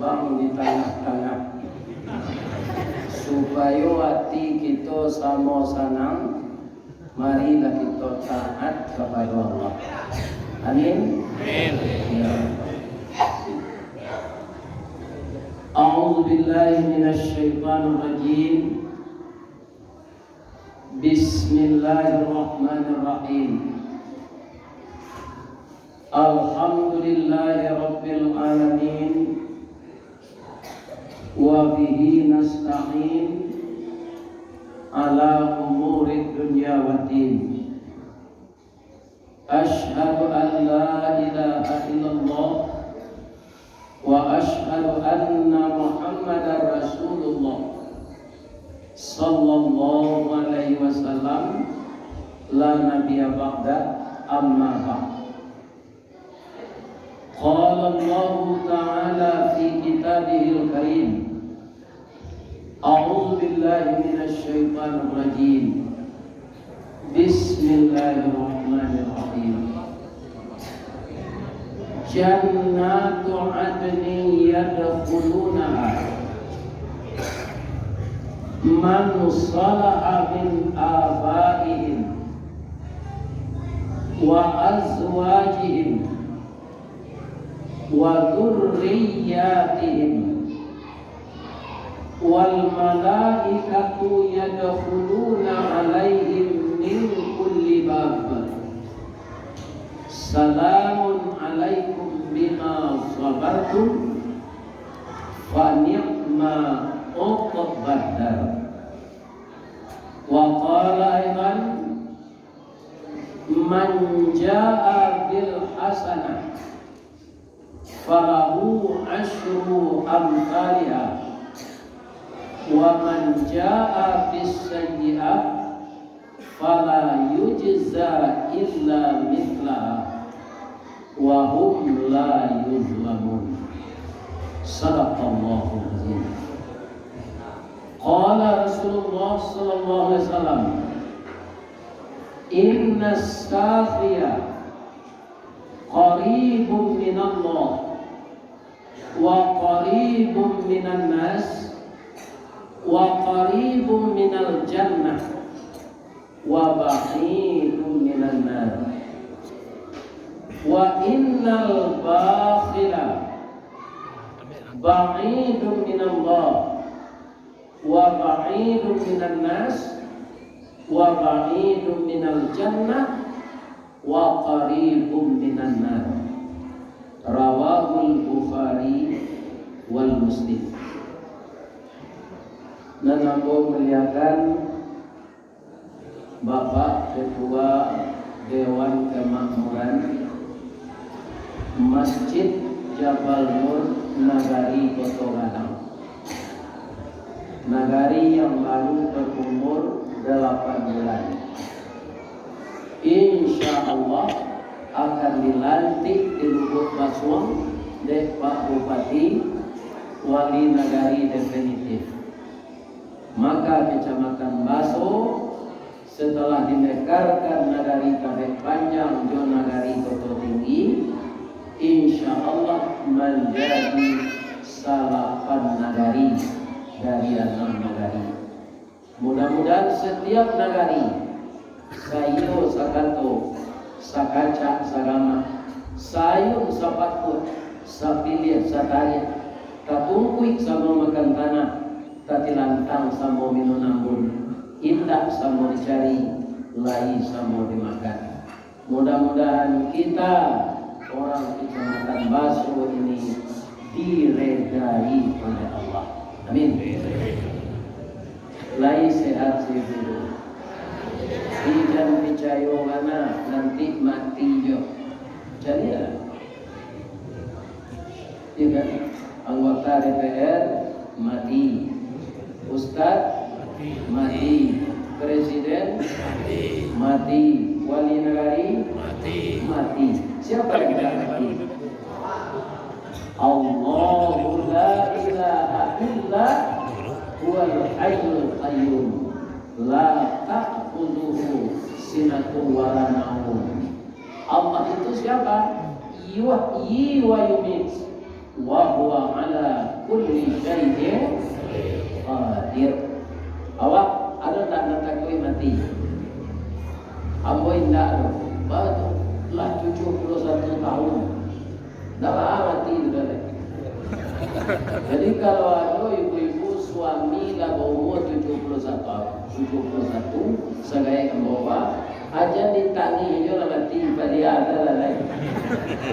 abang di tengah-tengah supaya hati kita sama senang. Marilah kita taat kepada Allah. Amin. Ya. A'udzu billahi minasy syaithanir rajim. Bismillahirrahmanirrahim. Alhamdulillahi rabbil alamin. Wa bihi nasta'in ala umurid dunya waddin. Asyhadu an la ilaha illallah wa asyhadu anna Muhammadar Rasulullah sallallahu alaihi wasallam la nabiyya ba'da amma ba'd. Qala Allah ta'ala fi kitabihil karim. A'udzu billahi minasy syaithanir rajim. Bismillahirrahmanirrahim. Jannatu 'adnin yadkhulunaha man salaha min abaihim wa azwajihim wa dzurriyyatihim wal malaikatu yadkhuluna 'alaihim min kulli bab. Salamun 'alaikum bima sabartum fa ni'ma uqbad dar. Wa qala aidan man jaa bil hasanah falahu asyru amsalha wa man jaa bis sayyi'ah fala yujza illa mithlaha wa hum la yuzlamun. Sadaqallahu azim. Qala Rasulullah sallallahu alaihi wasallam, inna as-safiya qaribun minallah wa qaribun minan nas wa qaribun minal jannah wa ba'idun minan nar. Wa innal bakhila ba'idun minallah wa ba'idun minan nas wa ba'idun minal jannah wa qaribun minan nar. Rawahul Bukhari wal Muslim. Dan aku melihatkan Bapak Ketua Dewan Kemakmuran Masjid Jabal Nur Nagari Kota Gadang, Nagari yang baru berumur 8 bulan. Insya Allah akan dilantik di Lubuk Basuang oleh Pak Bupati Wali Nagari definitif. Maka Kecamatan Baso setelah dimekarkan Nagari Kabeh Panjang Jo Nagari Kota Tinggi, insya Allah menjadi salapan nagari dari 6 nagari. Mudah-mudahan setiap nagari sayo sakato sakaca sagama sayun sapatut sapilih sataria tatungkuik sama makan tanah tatilantang sama minum nambun indah sama dicari lai sama dimakan. Mudah-mudahan kita orang Kecamatan Baso ini diredai oleh Allah. Amin. Lai sehat sih dulu. Ijan picayo mana nanti mati jo. Jadi ya. Iya kan? Anggota DPR mati. Ustaz mati. Presiden mati. Wali negari mati. Siapa yang tidak mati? Allahu la ilaha illa huwal hayyul qayyum la ta'khudhuhu sinatun wa la nawm. Allah itu siapa? Yuhyi wa yumiit wa huwa ala Jadi kalau ada ibu-ibu suami lah berumur 71 sebagai membawa aja ditangi je lah mati pada ada lah lain.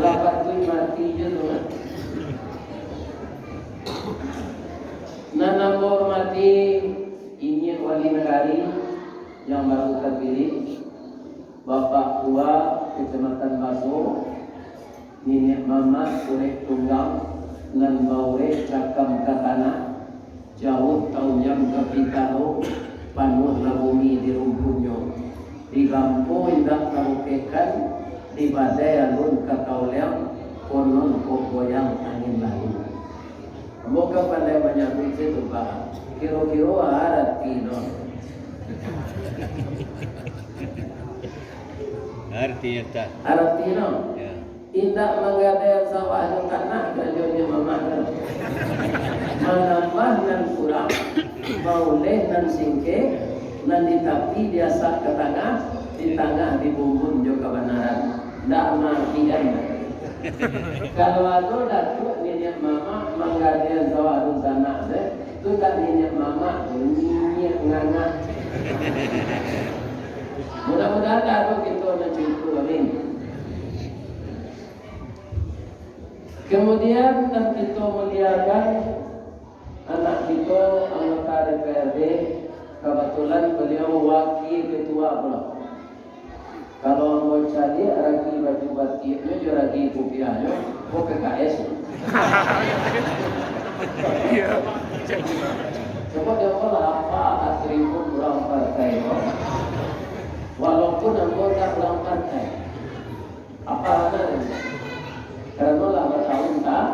Lapat tu mati je tu. Nana hormati ingin wali negari yang baru terpilih, Bapak Tua Kecamatan Baso, Nenek Mama Urek Tunggang nan Baure Cakam Katana, jauh tahun yang kapitalo, panuh na bumi di rumpunyo, di lampu indak tarukekan, di badai alun katauliang, konon kogoyang angin lalu. Semoga pandai banyak duit itu Pak. Kiro-kiro arat kino. Artinya tak. Artino. Ya. Indak menggadai sawah yang tanah kerjanya memakan. Menambah dan kurang. Mauleh dan singke. Dan ditapi biasa ke tengah. Di tengah dibumbun juga kebenaran. Ndak makian. Kalau ada datuk nenek mama menggadai sawah yang tanah. Itu tak nenek mama. Nenek ngangak. Mudah-mudahan ada kita nak cukup amin. Kemudian kita muliakan anak kita anggota DPRD, kebetulan beliau wakil ketua pula. Kalau mau cari ragi baju batiknya, jo ragi kopiahnya, kok PKS. Coba dia pula apa atribut orang partai itu. Walaupun anggota orang partai, apa namanya? Karena lama tahun tak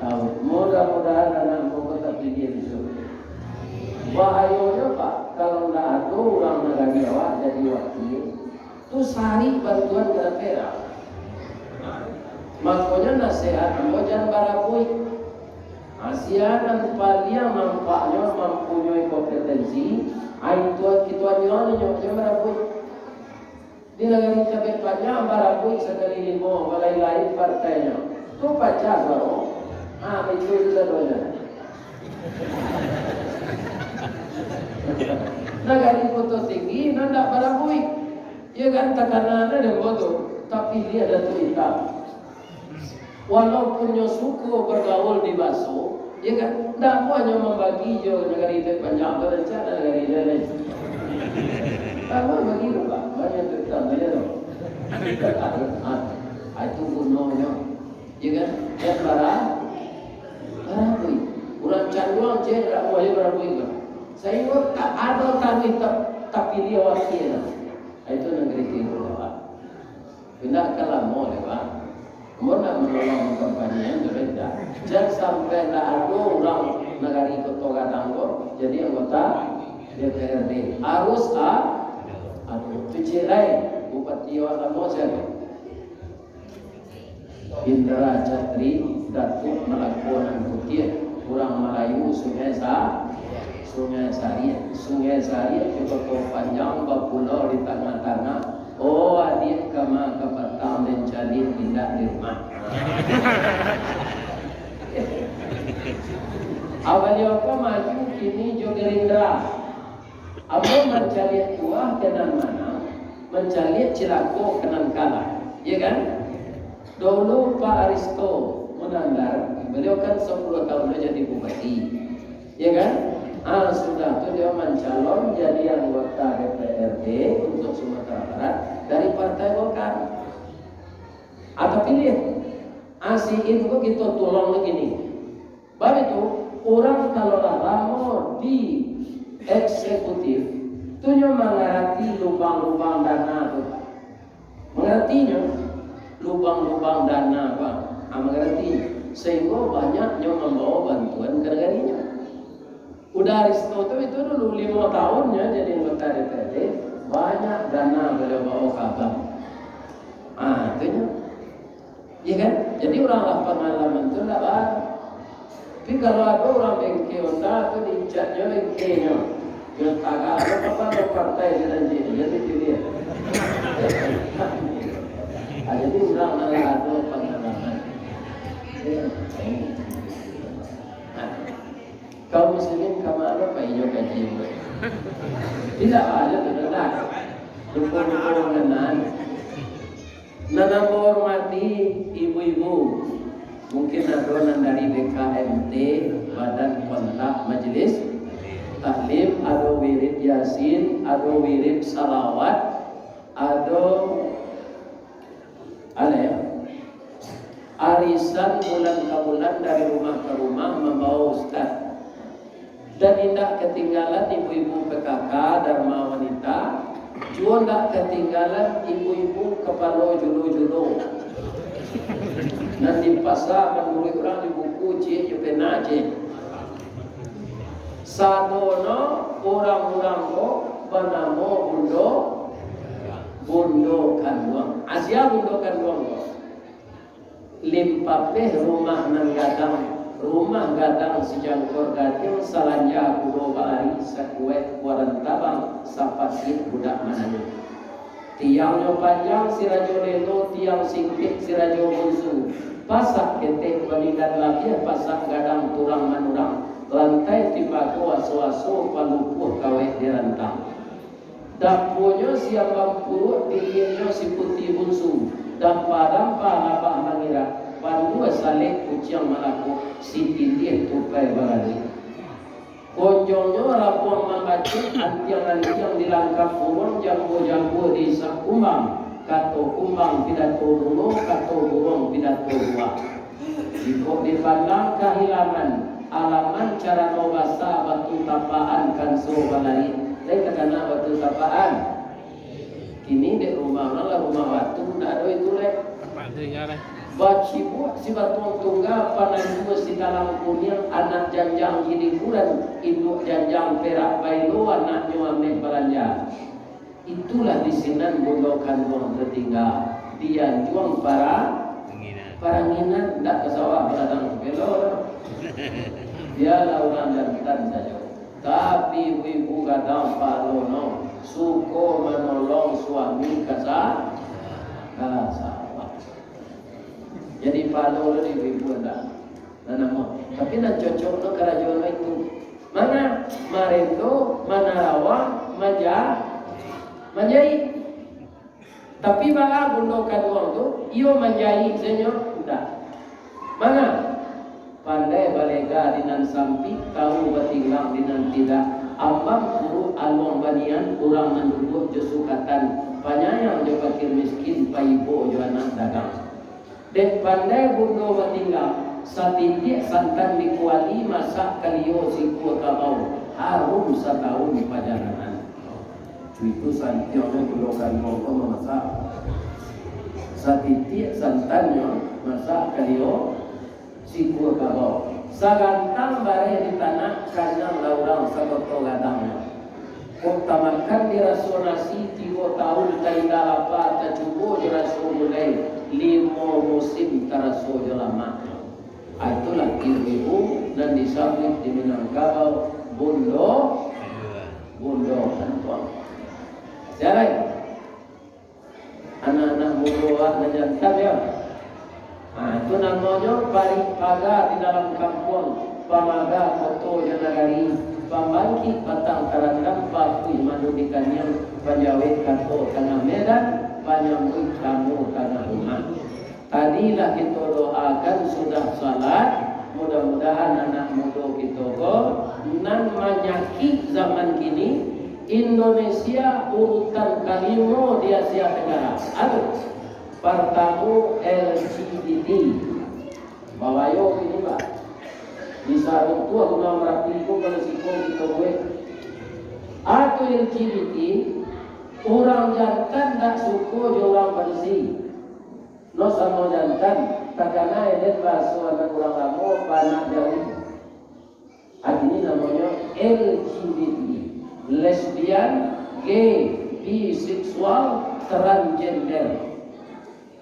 tahu. Mudah-mudahan anak anggota terpilih di surga. Bahayanya Pak, kalau tidak ada orang negara awak jadi wakil, tu sari bantuan ke daerah. Makanya nasihat, mau jangan barapui. Asianan paling manfaatnya mempunyai kompetensi, itu kita jangan barapui. Di negara kita banyak barapui sekali lima balai lain partainya. Tu pacah baru. Itu sebenarnya. Negara foto tinggi, nanda barapui. Ia kan tekanan ada foto, tapi dia ada hitam. Walaupun suku bergaul di Baso, ia kan tak hanya membagi jo negara itu banyak berencana negara itu lain. Apa begitu Pak? Banyak tertanya dong. Itu gunanya, ya kan? Yang barapui. Orang canduang je, tak boleh barapui kan? Saya ingat tak ada tadi tapi dia wakil. Itu negeri timur Pak. Tidak kalah mau Pak. Mau nak menolong kampanye itu beda. Jangan sampai tak ada orang negara itu toga tangguh. Jadi anggota DPRD harus aduh tujuh Bupati Watamu siapa? Indra Jatri Datuk melakukan Putih kurang Melayu Sungai Sari cukup panjang berpulau di tengah-tengah. Oh adik kama kepatang dan jadi tidak di rumah. Awalnya apa maju kini juga Gerindra. Apa mencari tuah kenan mana? Mencari cilako kenan kalah, ya kan? Dulu Pak Aristo Munandar, beliau kan 10 tahun jadi bupati, ya kan? Sudah tu dia mencalon jadi anggota DPRD untuk Sumatera Barat dari Partai Golkar. Atau pilih, si itu kita tolong begini. Baru itu orang kalau lama di eksekutif, tu mengerti lubang-lubang dana tu. Mengertinya lubang-lubang dana Pak. Mengerti sehingga banyak yang membawa bantuan ke negaranya. Udah Aristo itu dulu 5 tahunnya jadi anggota DPRD, banyak dana beliau bawa ke abang. Itunya. Iya kan? Jadi orang pengalaman itu tidak bahan. Tapi kalau ada orang bengkel otak itu dicatnya bengkelnya. Yang tak ada apa-apa partai janji. Jadi pilih. Jadi orang ada pengalaman. Tidak ada tidak. Dukung-dukung nenan. Nana menghormati ibu-ibu. Mungkin adonan dari BKMT, Badan Kontak Majelis Taklim, ada wirid Yasin, ada wirid salawat, ada arisan bulan ke bulan dari rumah ke rumah membawa ustaz. Dan tidak ketinggalan ibu-ibu PKK Dharma Wanita, juga tidak ketinggalan ibu-ibu kepala julu-julu. Nanti pasar menurut orang di buku cik jepena cik. Sadono orang-orang ko banamo bundo kanduang. Asia bundo kanduang ko. Limpapeh rumah nang gadang sejangkor gading salanja kudo bari sakuet kuaran tabang sapasit budak manani. Tiangnya panjang sirajo lelo, tiang singkit sirajo bunsu. Pasak ketek balikan lagi, pasak gadang turang manurang. Lantai tibago aso-aso palupuh kawet dirantang. Dapurnya siang bampurut, dinginnya si putih bunsu. Dampa-dampa labah mangira. Bandua salek kuciang malaku, si tindih tupai barani. Konjongnya rapuang mangacik, antiang-antiang dilangkap burung, jambu-jambu di sakumbang. Kato kumbang pidato burung, kato burung pidato buah. Jika dipandang kehilangan, alaman cara nobasa batu tapaan kan sobalari. Saya kena batu tapaan. Kini di rumah lah rumah batu, tidak ada itu leh. Baci buat si batu tunggal panan dua si dalam kuning anak janjang gini kuran induk janjang perak bailo anaknya ambil belanja. Itulah di sini bundokan buang tertinggal. Dia juang para nginan tidak ke sawah beladang belor. Dia orang jantan saja. Tapi ibu gadang palono suko menolong suami kasa. Jadi palo dari ibu anda. Nama. Tapi nak cocok no kerajaan itu. Mana Marendo, mana Rawang, Manjai. Tapi bala bundokan uang tu, iyo manjai senyor, tidak. Mana? Pandai balega dinan sampi, kau bertinggal dinan tidak. Ambang guru alwang banian, kurang menduduk jesukatan. Panyayang je fakir miskin, paibo je anak dagang. Dan pandai bundo bertinggal, satitik santan dikuali masak kaliyo siku kabau. Harum setahun perjalanan. Itu santiongnya gulokan mongko memasak. Satitik santannya masak kaliyo siku kabau. Sagantang bare di tanah kanyang laurang sakoto gadangnya. Utamakan dirasonasi 3 tahun kaida apa tacubo jeraso mulai 5 musim taraso jelama. Itulah ibu dan disambut di Minangkabau bundo kantuang. Jalan anak-anak muda jantan ya. Itu namanya paga di dalam kampung pamaga foto janagari pambangkit batang tarakam pakui mandudikannya panjawet kanto tengah Medan panyambut kamu tanah rumah. Tadilah kita doakan sudah salat, mudah-mudahan anak muda kita nan menyakit zaman kini Indonesia urutan kelima di Asia Tenggara. Pertama LGBT. Bawayo ini Pak. Bisa itu aku mau merapiku kalau siko kita gue. Atau LGBT orang jantan tak suka orang bersih. No sama jantan takana ini bahasa anak orang lama panak jauh. Ini namanya LGBT. Lesbian, gay, biseksual, transgender.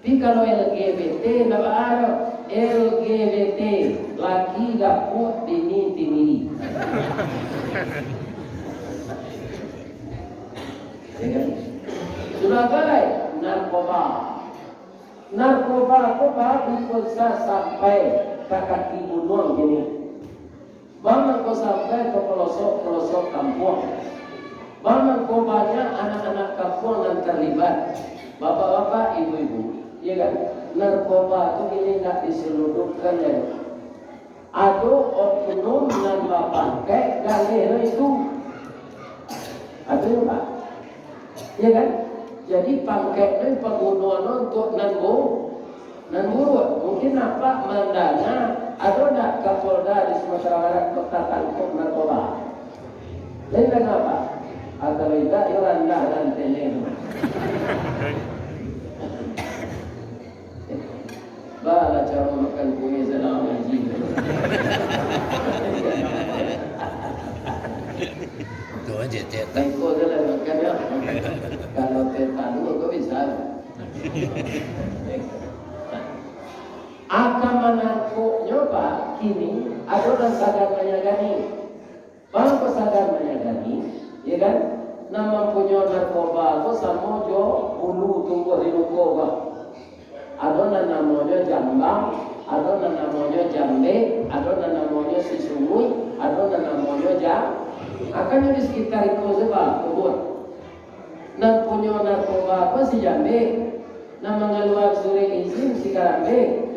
Tapi kalau LGBT tidak ada. LGBT laki dapur tini. Sudah baik narkoba itu bisa sampai ke kaki gunung gini. Bang kau sampai ke pelosok kampung. narkobanya anak-anak kampung yang terlibat, bapak-bapak, ibu-ibu, ya kan? Narkoba itu ini nggak diselundupkan ya. Ada oknum yang pakai galera itu, ada ya Pak, ya kan? Jadi pakai penggunaan untuk nanggur, mungkin apa mandana, ada nggak Kapolda di Sumatera Barat kota tangkap narkoba? Lain apa? Atau tidak Yolanda dan Teneng. Bala cara makan kue selama ngaji. Itu aja cetak. Tengko dalam makan ya. Kalau terpadu kau bisa. Akan menangkuknya Pak, kini ada orang sadar menyadari. Bang sadar menyadari, ya kan? Nama punya narkoba itu sama jo bulu tumbuh di narkoba. Ada namanya jambang, ada namanya jambe, ada namanya sisumui, ada namanya jam. Akan di sekitar itu sebab kubur. Nak punya narkoba apa si jambe? Nama ngeluar suri izin si karambe.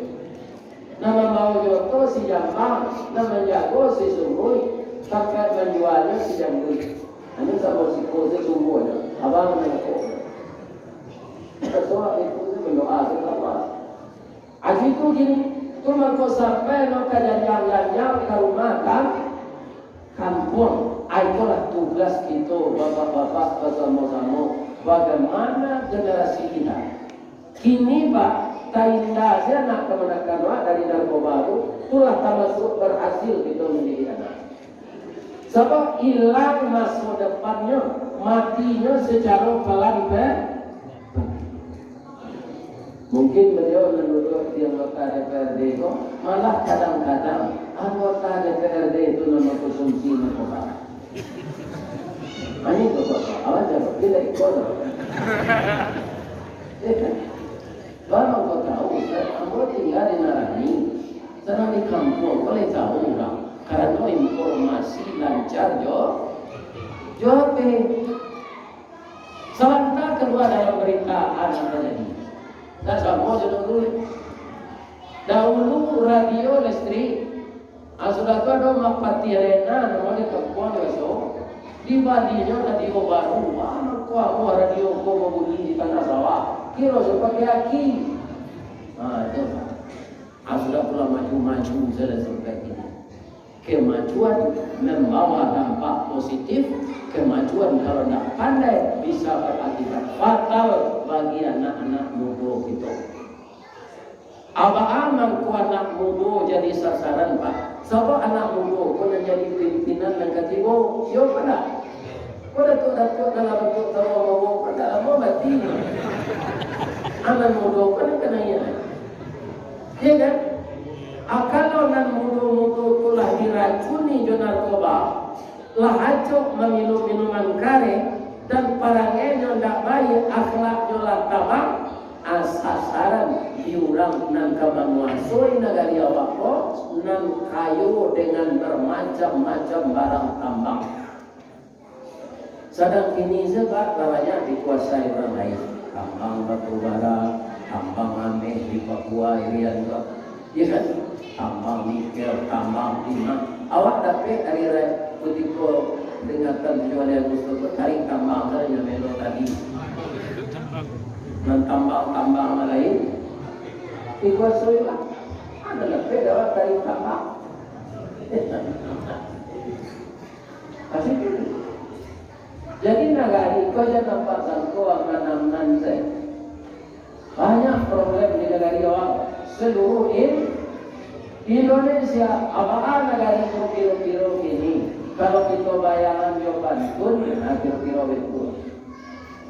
Nama mau joto si jambang, nama jago si sumui, sampai menjualnya si jambe. Ini sama si kose sumbunya, abang narkoba. Soal itu berdoa kepada Aji itu gini, tu kau sampai no kajangan-jangan ke rumah kampung. Itulah tugas kita bapak-bapak bersama-sama. Bagaimana generasi kita? Kini Pak, tainda saya nak kemenakan dari narkoba itu, itulah termasuk berhasil kita menjadi anak. Sebab hilang masa depannya, matinya secara pelan-pelan. Mungkin beliau menurut di anggota DPRD itu malah kadang-kadang anggota DPRD itu nama konsumsi narkoba. Ini kok awak jawab tidak ikut. Baru kau tahu, aku tinggal di Narani, sana di kampung, boleh tahu orang karena informasi lancar jawab. Sebentar keluar dalam berita ada tadi. Dan sama dulu. Dahulu radio listrik, sudah tu ada mapati arena namanya kampung besok. Di Balinya radio baru, aku radio ko membunyi di tanah sawah. Kira sebagai aki. Itu. Sudah pula maju-maju sudah sampai ini. Kemajuan membawa dampak positif. Kemajuan kalau tidak pandai bisa berakibat fatal bagi anak-anak muda kita. Abang mangku anak muda jadi sasaran Pak. Sebab anak muda kau nak jadi pimpinan dan ketiga, yo pada. Kau datuk dalam bentuk tahu pada apa mati. Anak muda kau nak kena ya. Ya kan? Kalau anak muda telah diracuni dengan narkoba. Lah acok meminum minuman kare dan parangnya tidak baik akhlaknya lah tabang sasaran diurang nan kamanguasoi negari awakko nan kayu dengan bermacam-macam barang tambang. Sedang kini sebab banyak dikuasai orang lain. Tambang batu bara, tambang aneh di Papua Irian juga, ya kan? Tambang nikel, tambang timah. Awak dapat dari Putiko dengarkan tujuan yang Mustafa tarik tambang saja melo tadi. Dan tambang-tambang lain dikuasai lah. Ada lebih dapat tarik tambang. Kasih dulu. Jadi negara itu aja nampak sangko akan namnan saya. Banyak problem di negara orang seluruh Indonesia. Apakah negara itu kira-kira ini? Kalau kita bayangan jawaban pun, kira-kira betul.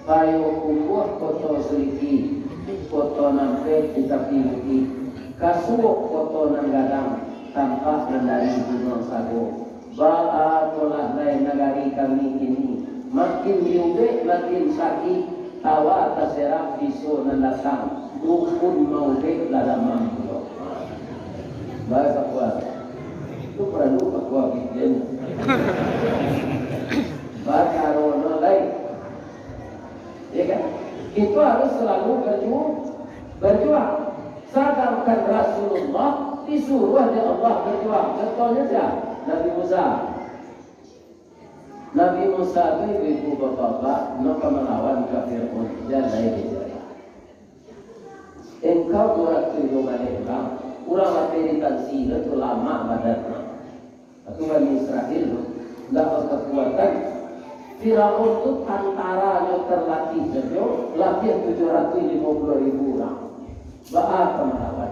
Bayo kukuh koto seliki, koto nampe kita pilih. Kasuok koto nanggadang, tampak dari gunung sago. Ba'a tolah lain negari kami ini. Makin diube, makin sakit. Tawa terserap bisu nandatang. Dukun maude ladaman pulau. Bahasa kuat. Itu perlu kuat bikin. Baca rono lain Itu harus selalu berjuang. Sadarkan Rasulullah disuruh oleh Allah berjuang. Contohnya siapa? Nabi Musa. Nabi Musa itu ibu bapak nak melawan kafir pun jangan ini. Engkau buat tujuan engkau, kurang akreditasi itu lama badannya. Atau Bani Israel tidak berkekuatan. Firaun itu antara yang terlatih saja, latihan 750.000 orang. Bapak melawan.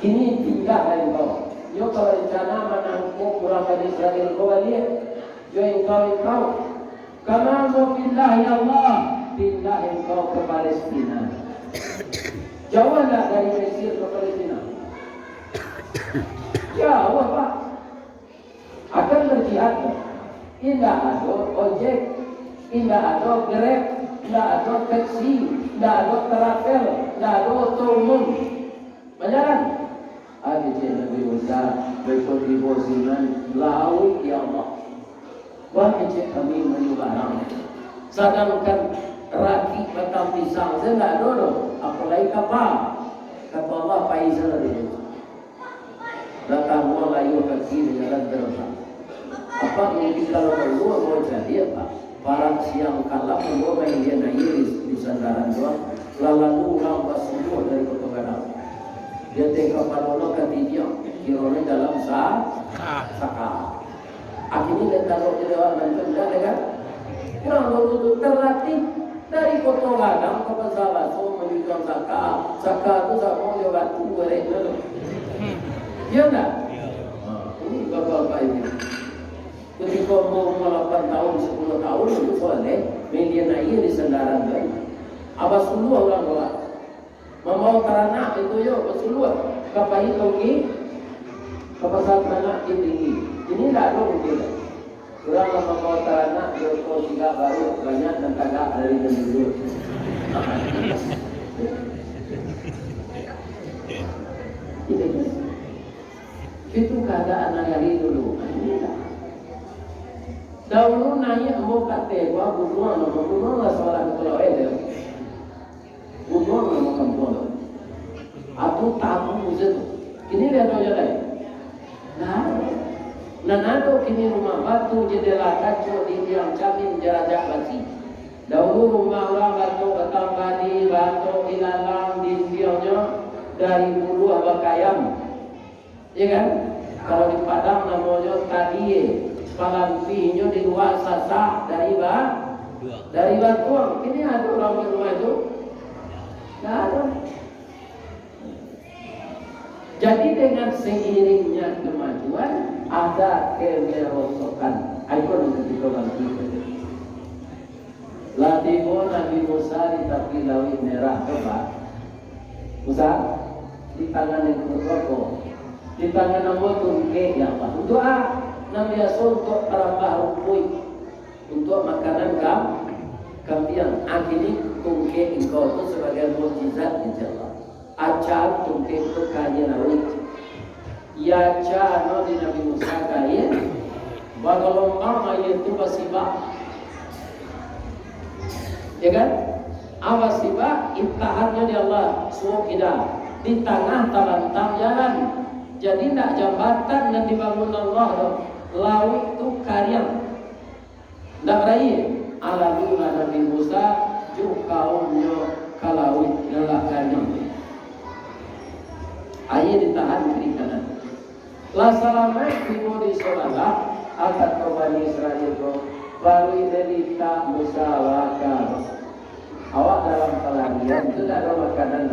Ini tinggal engkau. Yo kalau rencana menangkap kurang Bani Israel kau balik. Yo engkau. Karena mau pindah ya Allah, pindah engkau ke Palestina. Jauhlah dari Mesir ke Palestina. Jauh Pak. Akan berjihad. Tidak ada ojek, tidak ada Grab, tidak ada taksi, tidak ada travel, tidak ada otonom. Berjalan. Ada Nabi Musa berkata di bosiman laut ya Allah. Wah cek kami menyubarang. Sedangkan raki batang pisang saya tidak ada. Apalagi kapal. Kata Allah Faizal itu. Datang Allah layu ke sini jalan terus. Apa mungkin kalau keluar mau jadi apa? Barang siang kalah mau main dia naik di sandaran doang. Lalu orang basuh dari kota Gadang. Dia tengok panono ketiga, kirone dalam saka. Akhirnya dia taruh di dewan mendengar dengan kurang lalu terlatih dari kota Gadang ke pasar basuh menuju saka. Saka itu sama dia batu goreng dulu. Ya enggak? Ini bapak-bapak ini. Ketika mau 8 tahun, 10 tahun itu soalnya media naik di sandaran kan. Apa suluh orang tua? Membawa teranak itu yo, suluh. Kapai tinggi, kapasal teranak tinggi. Ini tidak ada mungkin. Orang membawa teranak yo kau tiga baru banyak dan kagak dari dulu. Itu keadaan hari dulu. Dahulu nanya mau kata gua bunuh lah seorang kalau ada bunuh nama kampung atau tamu itu kini dia tahu jalan nah nado kini rumah batu jendela kaca dinding camin jarak basi dahulu rumah orang batu ketambani batu ilalang dindingnya dari bulu abakayam ya kan kalau di Padang namanya tadie palampinya di luar sasa dari batuang. Ini ada orang di rumah itu? Tidak ada. Jadi dengan seiringnya kemajuan ada kemerosokan. Ikon ketika bangkit. Latiho Nabi Musa tapi laut merah coba. Musa di tangan yang berkoko, di tangan nombor tungke yang apa? Doa. Nabi Rasul untuk perambah rumput untuk makanan kampiang. Akhirnya tungke engkau itu sebagai mukjizat insyaAllah. Acar tungke itu kaya laut. Ya cano di Nabi Musa kaya. Bagalombang ayat itu basibah. Ya kan? Awasibah intahannya di Allah suwakida. Di tengah tabantang jalan. Jadi tidak jambatan dan dibangun Allah dong. Laut itu karya. Tidak berani. Alhamdulillah Nabi Musa juga kaumnya kalawit adalah karya. Ayat ditahan kiri kanan. La salamai timo di solalah akan Bani Israel itu baru derita musawakah. Awak dalam pelarian itu tidak ada makanan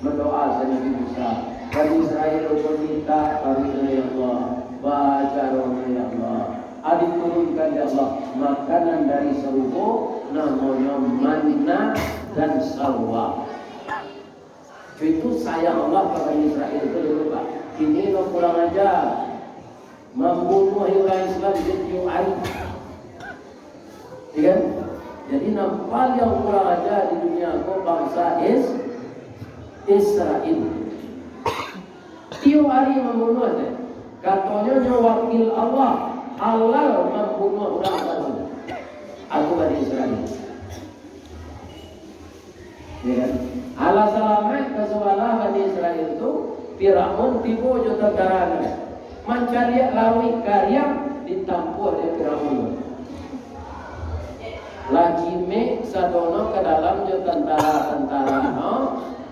berdoa saja Nabi Musa. Bani Israel meminta karunia ya Allah, baca rohnya ya Allah. Adik turunkan ya Allah makanan dari surga namanya manna dan salwa. Itu sayang Allah kepada Israel itu dulu Pak. Ini lo kurang ajar, membunuh orang Islam jadi aib. Ya kan? Jadi nampak yang kurang ajar di dunia kau bangsa Israel. Tiap hari membunuh dia. Katanya wakil Allah halal membunuh orang baru. Aku Bani Israel. Ya kan? Allah selamat kesuala Bani Israel itu Firaun tiba jo tentara mencari lawi karya ditampur oleh Firaun. Lajime sadono ke dalam jo tentara-tentara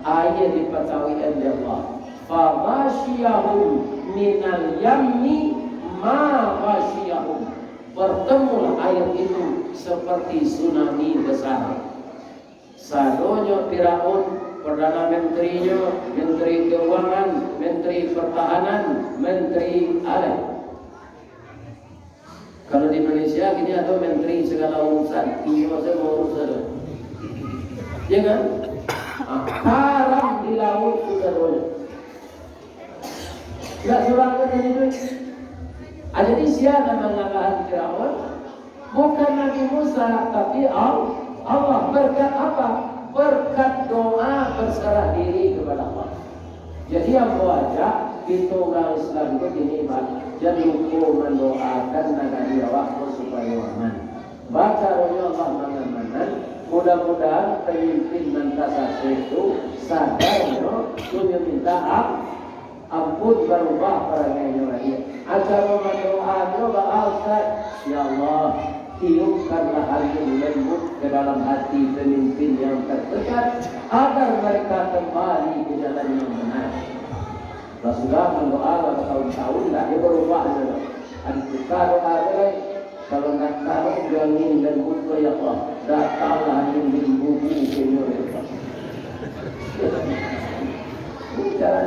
ayat dipatawi Allah. Fa ghasyiyahum minal yammi ma ghasyiyahum. Bertemu air itu seperti tsunami besar. Sadonyo Firaun, Perdana Menterinya, Menteri Keuangan, Menteri Pertahanan, Menteri Aleh. Kalau di Indonesia gini ada menteri segala urusan, ini semua urusan. Ya kan? Haram di laut sudah boleh. Enggak surangkan ini. Jadi siapa mengalahan Firaun? Bukan Nabi Musa, tapi Allah. Berkat apa? Berkat doa berserah diri kepada Allah. Jadi yang wajah kita orang Islam itu ini Pak, jangan lupa mendoakan negara waktu supaya aman. Baca rohnya Allah mana-mana. Mudah-mudahan pemimpin Nantasase itu sadar punya minta ampun berubah perangainya lagi. Acara mendoanya Bapak Ustaz, ya Allah, tiupkanlah angin lembut ke dalam hati pemimpin yang terdekat agar mereka kembali ke jalan yang benar. Rasulullah mendoa bertahun-tahun dah dia berubah saja. Ada doa dia kalau nak tahu angin lembut ya Allah, datanglah angin lembut ini ke mereka. Bicara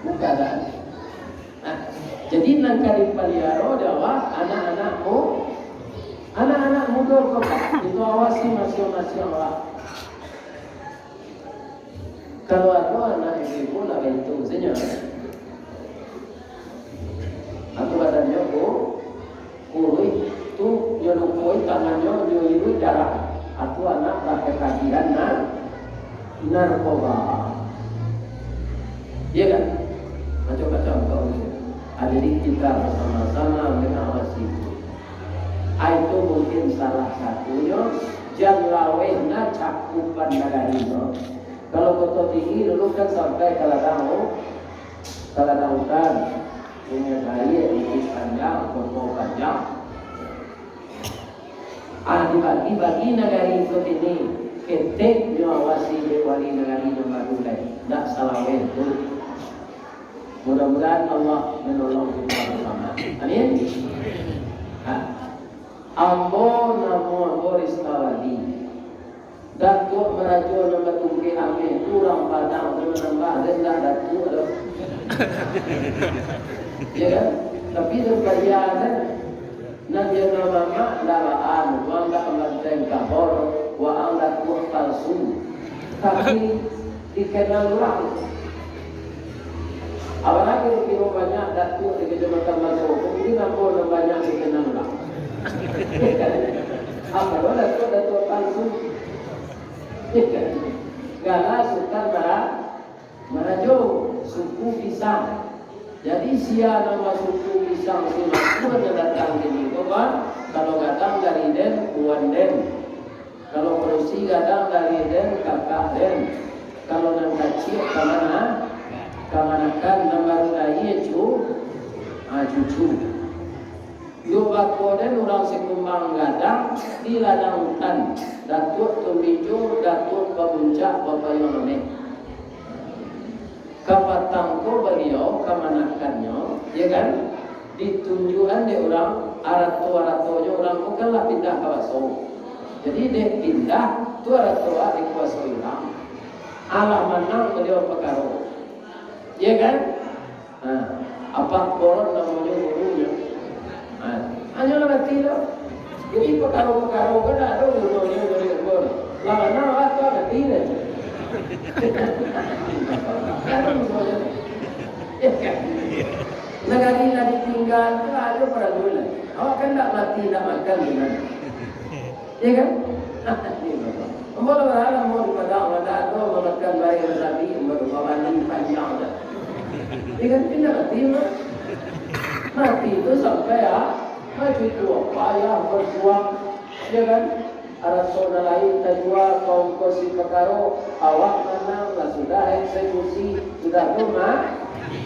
keadaan. Nah, jadi nangka di Paliaro adalah anak-anak muda kok itu awasi masing-masing lah. Kalau ada anak ibu nak itu saja. Atau badannya kurui tu nyelupui tangannya nyelupui darah. Atau anak pakai kajian narkoba. Iya kan? Macam-macam kau jadi kita bersama-sama mengawasi itu mungkin salah satunya janglawena cakupan negara. Kalau kota tinggi dulu kan sampai kalau hutan punya kaya ini panjang, kota panjang. Dibagi negara itu ini ketek mengawasi wali negara yang baru lain. Tak salah itu. Mudah-mudahan Allah menolong kita bersama. Amin. Ambo namo Ristawadi. Datuk merajo nama tungki ame kurang padang menambah rendah datuk ada. Ya kan? Tapi berbayaran nanti nama mak dalaan wangga amanteng kahor wa angkat buah palsu. Tapi dikenal orang. Apalagi kalau banyak datuk di kecamatan Masuk, mungkin aku banyak dikenal lah. Apa lo datuk palsu? Karena Sultan Merajo suku Pisang. Jadi siapa nama suku Pisang semua datang ke sini, kan? Kalau datang dari Den, Puan Den. Kalau Perusi datang dari Den, Kakak Den. Kalau nak kecil kemana? Kamanakan nomor lain cucu. Yo bakoden orang sekumbang gadang di ladang hutan. Datuk tumijo, datuk pemuncak bapayong ne. Kapatangko beliau kamanakannya, ya kan? Ditunjukan di orang arato-aratonya orang bukanlah pindah ke Waso. Jadi dia pindah tu arato di Waso orang. Allah menang beliau pekaro. Ya kan? Apa koron namanya gurunya? Hanya nak tidak. Jadi perkara-perkara kan ada gurunya dari guru. Lama nama tu ada tidak. Kan gurunya. Ya kan? Negara ditinggal tu ada pada gula. Awak kan tak mati tak makan gimana? Ya kan? Umur berapa umur pada ada makan bayi sapi umur kawan panjang dah. Dia pindah mati itu sampai maju tua payah berjuang, ya kan? arasona lain tajwa kaum kosi pekaro awak menang lah sudah eksekusi sudah rumah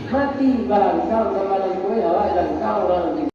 mati barang kau kemarin kue awak dan kau orang